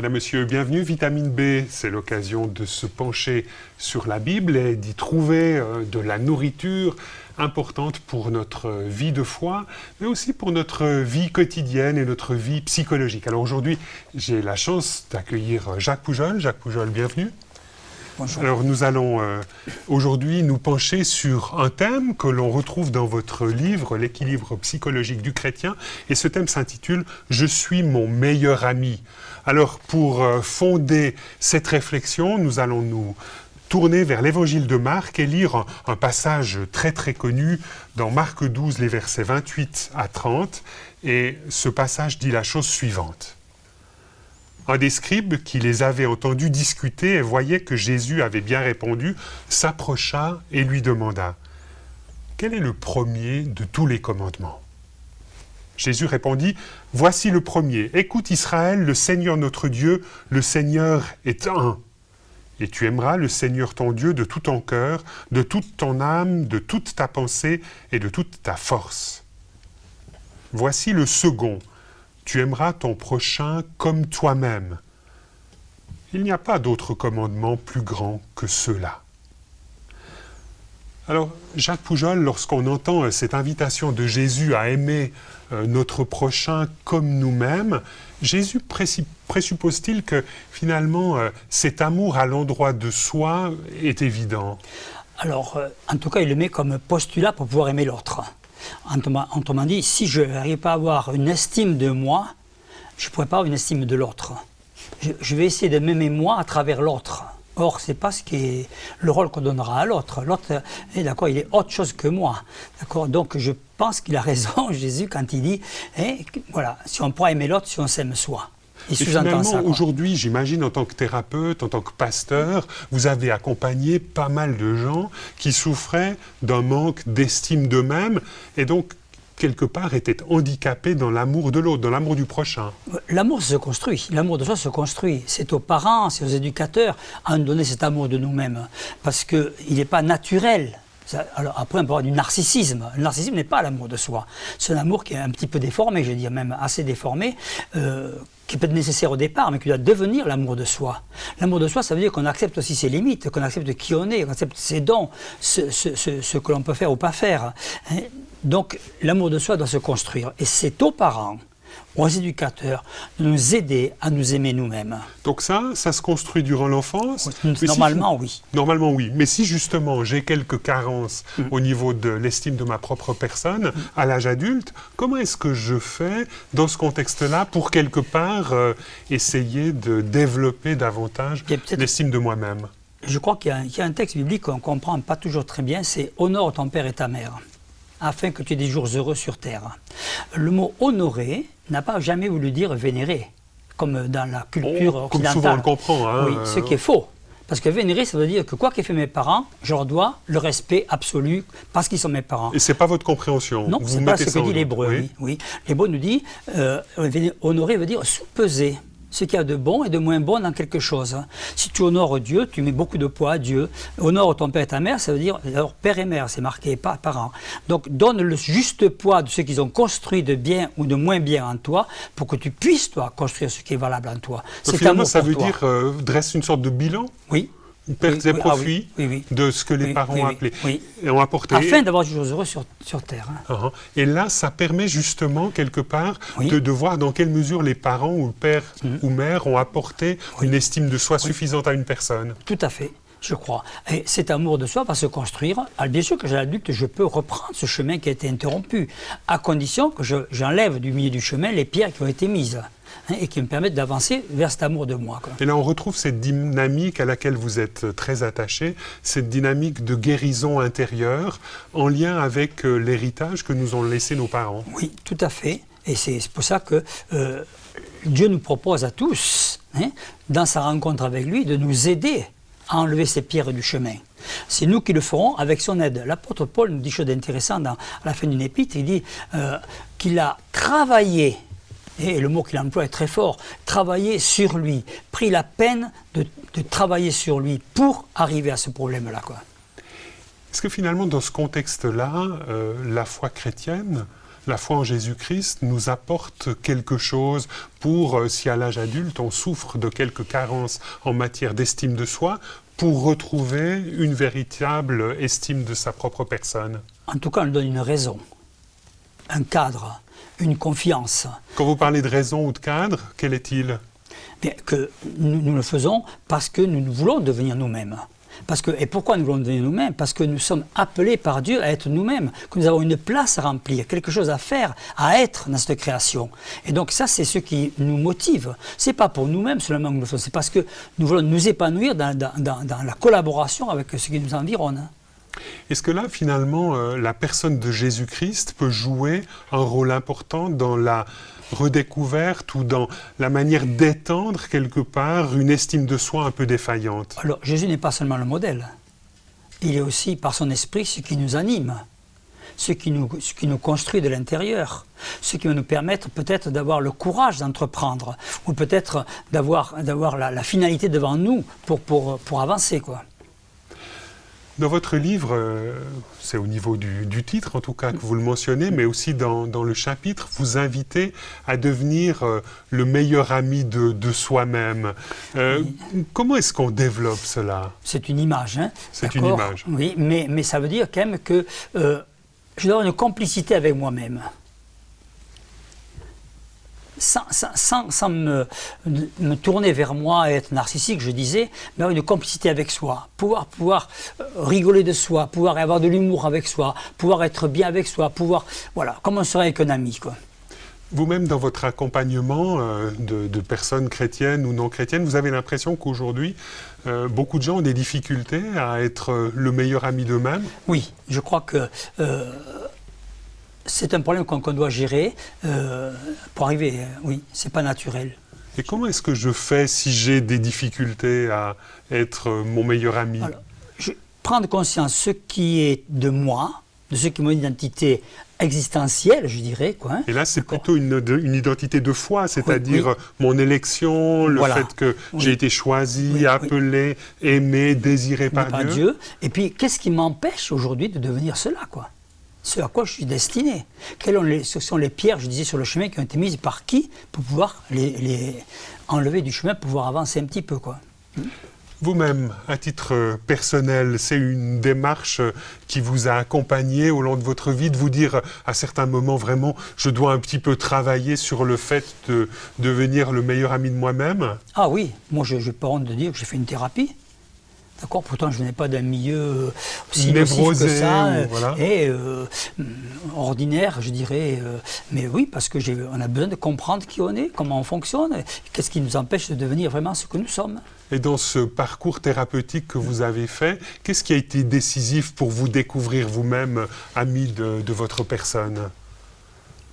Madame, Monsieur, bienvenue. Vitamine B, c'est l'occasion de se pencher sur la Bible et d'y trouver de la nourriture importante pour notre vie de foi, mais aussi pour notre vie quotidienne et notre vie psychologique. Alors aujourd'hui, j'ai la chance d'accueillir Jacques Poujol. Jacques Poujol, bienvenue. Bonjour. Alors nous allons aujourd'hui nous pencher sur un thème que l'on retrouve dans votre livre, L'équilibre psychologique du chrétien, et ce thème s'intitule « Je suis mon meilleur ami ». Alors pour fonder cette réflexion, nous allons nous tourner vers l'évangile de Marc et lire un passage très connu dans Marc 12, les versets 28 à 30, et ce passage dit la chose suivante. Un des scribes qui les avait entendus discuter et voyait que Jésus avait bien répondu, s'approcha et lui demanda « Quel est le premier de tous les commandements ?» Jésus répondit « Voici le premier. Écoute Israël, le Seigneur notre Dieu, le Seigneur est un. Et tu aimeras le Seigneur ton Dieu de tout ton cœur, de toute ton âme, de toute ta pensée et de toute ta force. Voici le second. Tu aimeras ton prochain comme toi-même. Il n'y a pas d'autre commandement plus grand que ceux-là. » Alors, Jacques Poujol, lorsqu'on entend cette invitation de Jésus à aimer notre prochain comme nous-mêmes, Jésus présuppose-t-il que finalement cet amour à l'endroit de soi est évident? Alors, en tout cas, il le met comme postulat pour pouvoir aimer l'autre. Autrement dit, si je n'arrive pas à avoir une estime de moi, je ne pourrai pas avoir une estime de l'autre. Je vais essayer de m'aimer moi à travers l'autre. Or, ce n'est pas ce qui est le rôle qu'on donnera à l'autre. L'autre, d'accord, il est autre chose que moi. D'accord, donc je pense qu'il a raison, Jésus, quand il dit, voilà, si on pourra aimer l'autre, si on s'aime soi. Et finalement, aujourd'hui, j'imagine, en tant que thérapeute, en tant que pasteur, vous avez accompagné pas mal de gens qui souffraient d'un manque d'estime d'eux-mêmes et donc, quelque part, étaient handicapés dans l'amour de l'autre, dans l'amour du prochain. L'amour se construit, l'amour de soi se construit. C'est aux parents, c'est aux éducateurs à nous donner cet amour de nous-mêmes. Parce qu'il n'est pas naturel. Alors après, on peut avoir du narcissisme. Le narcissisme n'est pas l'amour de soi. C'est un amour qui est un petit peu déformé, je veux dire même assez déformé, qui peut être nécessaire au départ, mais qui doit devenir l'amour de soi. L'amour de soi, ça veut dire qu'on accepte aussi ses limites, qu'on accepte qui on est, qu'on accepte ses dons, ce que l'on peut faire ou pas faire. Donc, l'amour de soi doit se construire. Et c'est aux parents, aux éducateurs, de nous aider à nous aimer nous-mêmes. Donc ça se construit durant l'enfance? Normalement, oui. Normalement, oui. Mais si justement j'ai quelques carences au niveau de l'estime de ma propre personne, à l'âge adulte, comment est-ce que je fais dans ce contexte-là pour quelque part essayer de développer davantage l'estime de moi-même? Je crois qu'il y a un texte biblique qu'on ne comprend pas toujours très bien, c'est « Honore ton père et ta mère ». Afin que tu aies des jours heureux sur terre. Le mot « honorer » n'a pas jamais voulu dire « vénérer », comme dans la culture occidentale. Comme souvent on le comprend. Hein, oui, ce qui est faux. Parce que vénérer, ça veut dire que quoi qu'aient fait mes parents, je leur dois le respect absolu parce qu'ils sont mes parents. Et ce n'est pas votre compréhension? Non, ce n'est pas ce que dit l'hébreu. Oui. L'hébreu nous dit honorer veut dire sous-peser ce qu'il y a de bon et de moins bon dans quelque chose. Si tu honores Dieu, tu mets beaucoup de poids à Dieu. Honore ton père et ta mère, ça veut dire alors père et mère, c'est marqué pas parents. Donc donne le juste poids de ce qu'ils ont construit de bien ou de moins bien en toi pour que tu puisses toi construire ce qui est valable en toi. Donc finalement, ça veut dire dresse une sorte de bilan? Oui. Pertes et profits de ce que les parents ont apporté. Afin d'avoir des jours heureux sur terre. Hein. Et là, ça permet justement, quelque part, de voir dans quelle mesure les parents ou le père ou mère ont apporté une estime de soi suffisante à une personne. Tout à fait, je crois. Et cet amour de soi va se construire. Alors, bien sûr que j'ai l'adulte, je peux reprendre ce chemin qui a été interrompu, à condition que j'enlève du milieu du chemin les pierres qui ont été mises. Et qui me permettent d'avancer vers cet amour de moi. Et là, on retrouve cette dynamique à laquelle vous êtes très attaché, cette dynamique de guérison intérieure en lien avec l'héritage que nous ont laissé nos parents. Oui, tout à fait. Et c'est pour ça que Dieu nous propose à tous, dans sa rencontre avec lui, de nous aider à enlever ces pierres du chemin. C'est nous qui le ferons avec son aide. L'apôtre Paul nous dit chose intéressante à la fin d'une épître, il dit qu'il a travaillé, et le mot qu'il emploie est très fort, travailler sur lui, pris la peine de travailler sur lui pour arriver à ce problème-là. Quoi. Est-ce que finalement, dans ce contexte-là, la foi chrétienne la foi en Jésus-Christ nous apporte quelque chose pour, si à l'âge adulte on souffre de quelques carences en matière d'estime de soi, pour retrouver une véritable estime de sa propre personne? En tout cas, on lui donne une raison, un cadre, une confiance. Quand vous parlez de raison ou de cadre, quel est-il? Bien, que nous le faisons parce que nous voulons devenir nous-mêmes. Et pourquoi nous voulons devenir nous-mêmes? Parce que nous sommes appelés par Dieu à être nous-mêmes, que nous avons une place à remplir, quelque chose à faire, à être dans cette création. Et donc ça, c'est ce qui nous motive. Ce n'est pas pour nous-mêmes seulement que nous le faisons, c'est parce que nous voulons nous épanouir dans la collaboration avec ce qui nous environne. Est-ce que là, finalement, la personne de Jésus-Christ peut jouer un rôle important dans la redécouverte ou dans la manière d'étendre quelque part une estime de soi un peu défaillante? Alors, Jésus n'est pas seulement le modèle. Il est aussi, par son esprit, ce qui nous anime, ce qui nous construit de l'intérieur, ce qui va nous permettre peut-être d'avoir le courage d'entreprendre, ou peut-être d'avoir la finalité devant nous pour avancer, quoi. Dans votre livre, c'est au niveau du titre en tout cas que vous le mentionnez, mais aussi dans le chapitre, vous invitez à devenir le meilleur ami de soi-même. Comment est-ce qu'on développe cela? C'est une image, hein? C'est une image. Oui, mais ça veut dire quand même que je dois avoir une complicité avec moi-même. Sans me tourner vers moi et être narcissique, je disais, mais avoir une complicité avec soi, pouvoir rigoler de soi, pouvoir avoir de l'humour avec soi, pouvoir être bien avec soi, voilà, comme on serait avec un ami, quoi. Vous-même, dans votre accompagnement de personnes chrétiennes ou non chrétiennes, vous avez l'impression qu'aujourd'hui, beaucoup de gens ont des difficultés à être le meilleur ami d'eux-mêmes? Oui, je crois que c'est un problème qu'on doit gérer pour arriver, oui, c'est pas naturel. Et comment est-ce que je fais si j'ai des difficultés à être mon meilleur ami? Alors, prendre conscience de ce qui est de moi, de ce qui est mon identité existentielle, je dirais, quoi. Hein. Et là, c'est plutôt une identité de foi, c'est-à-dire mon élection, le fait que j'ai été choisi, appelé, aimé, désiré par Dieu. Et puis, qu'est-ce qui m'empêche aujourd'hui de devenir cela, quoi? Ce à quoi je suis destiné. Ce sont les pierres, je disais, sur le chemin qui ont été mises par qui pour pouvoir les enlever du chemin, pour pouvoir avancer un petit peu, quoi. Vous-même, à titre personnel, c'est une démarche qui vous a accompagné au long de votre vie, de vous dire à certains moments vraiment, je dois un petit peu travailler sur le fait de devenir le meilleur ami de moi-même? Ah oui, moi je n'ai pas honte de dire que j'ai fait une thérapie. D'accord, pourtant je venais pas d'un milieu aussi nocif que ça, voilà. et ordinaire, je dirais. Mais oui, parce que on a besoin de comprendre qui on est, comment on fonctionne, qu'est-ce qui nous empêche de devenir vraiment ce que nous sommes. Et dans ce parcours thérapeutique que vous avez fait, qu'est-ce qui a été décisif pour vous découvrir vous-même ami de votre personne?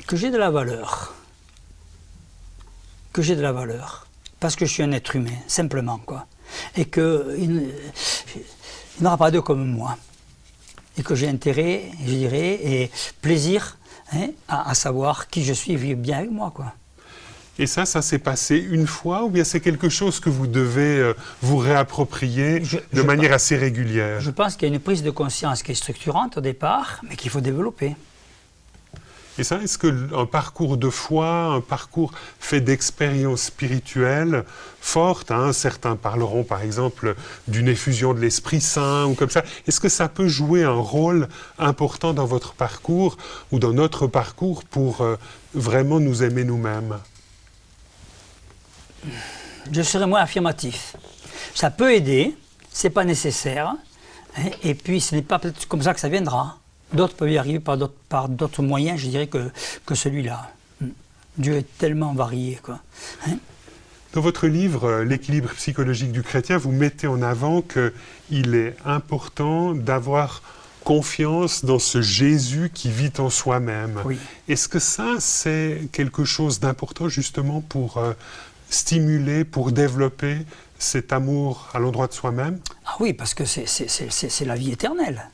Que j'ai de la valeur. Que j'ai de la valeur. Parce que je suis un être humain, simplement, quoi. Et qu'il n'aura pas d'eux comme moi. Et que j'ai intérêt, je dirais, et plaisir à savoir qui je suis et vivre bien avec moi, quoi. Et ça s'est passé une fois ou bien c'est quelque chose que vous devez vous réapproprier de manière assez régulière? Je pense qu'il y a une prise de conscience qui est structurante au départ, mais qu'il faut développer. Et ça, est-ce qu'un parcours de foi, un parcours fait d'expériences spirituelles fortes, hein, certains parleront par exemple d'une effusion de l'Esprit Saint ou comme ça, est-ce que ça peut jouer un rôle important dans votre parcours ou dans notre parcours pour vraiment nous aimer nous-mêmes? Je serais moins affirmatif. Ça peut aider, c'est pas nécessaire, hein, et puis ce n'est pas peut-être comme ça que ça viendra. D'autres peuvent y arriver par d'autres moyens, je dirais, que celui-là. Dieu est tellement varié, quoi. Hein? Dans votre livre, L'équilibre psychologique du chrétien, vous mettez en avant qu'il est important d'avoir confiance dans ce Jésus qui vit en soi-même. Oui. Est-ce que ça, c'est quelque chose d'important justement pour stimuler, pour développer cet amour à l'endroit de soi-même? Ah oui, parce que c'est la vie éternelle.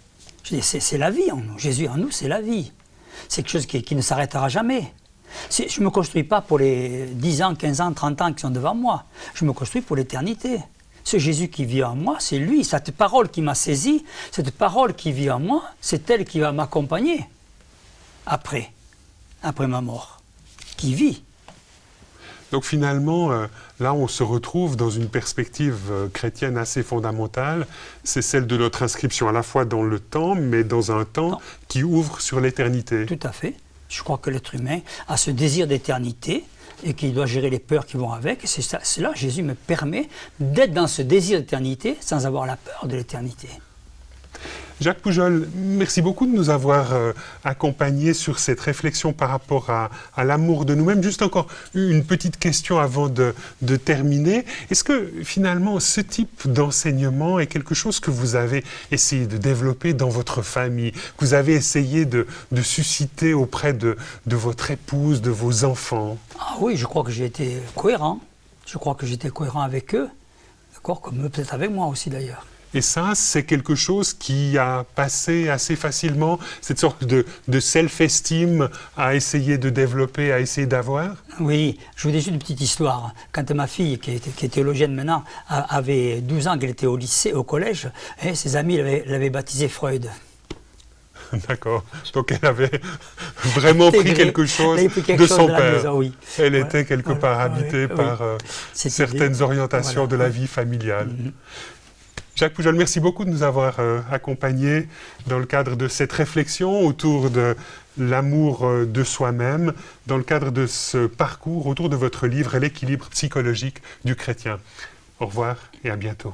C'est la vie en nous. Jésus en nous, c'est la vie. C'est quelque chose qui ne s'arrêtera jamais. Je ne me construis pas pour les 10 ans, 15 ans, 30 ans qui sont devant moi. Je me construis pour l'éternité. Ce Jésus qui vit en moi, c'est lui. Cette parole qui m'a saisi, cette parole qui vit en moi, c'est elle qui va m'accompagner après. après ma mort, qui vit. Donc finalement, là, on se retrouve dans une perspective chrétienne assez fondamentale. C'est celle de notre inscription à la fois dans le temps, mais dans un temps qui ouvre sur l'éternité. Tout à fait. Je crois que l'être humain a ce désir d'éternité et qu'il doit gérer les peurs qui vont avec. C'est là Jésus me permet d'être dans ce désir d'éternité sans avoir la peur de l'éternité. Jacques Poujol, merci beaucoup de nous avoir accompagnés sur cette réflexion par rapport à l'amour de nous-mêmes. Juste encore une petite question avant de terminer. Est-ce que finalement ce type d'enseignement est quelque chose que vous avez essayé de développer dans votre famille, que vous avez essayé de susciter auprès de votre épouse, de vos enfants? Ah oui, je crois que j'ai été cohérent. Je crois que j'étais cohérent avec eux, d'accord, comme eux peut-être avec moi aussi d'ailleurs. Et ça, c'est quelque chose qui a passé assez facilement, cette sorte de self-esteem à essayer de développer, à essayer d'avoir? Oui, je vous dis juste une petite histoire. Quand ma fille, qui est théologienne maintenant, avait 12 ans, qu'elle était au lycée, au collège, ses amis l'avaient baptisé Freud. D'accord. Donc elle avait vraiment pris quelque chose de son père. Maison, oui. Elle était quelque part habitée par certaines orientations de la vie familiale. Jacques Poujol, merci beaucoup de nous avoir accompagnés dans le cadre de cette réflexion autour de l'amour de soi-même, dans le cadre de ce parcours autour de votre livre « L'équilibre psychologique du chrétien ». Au revoir et à bientôt.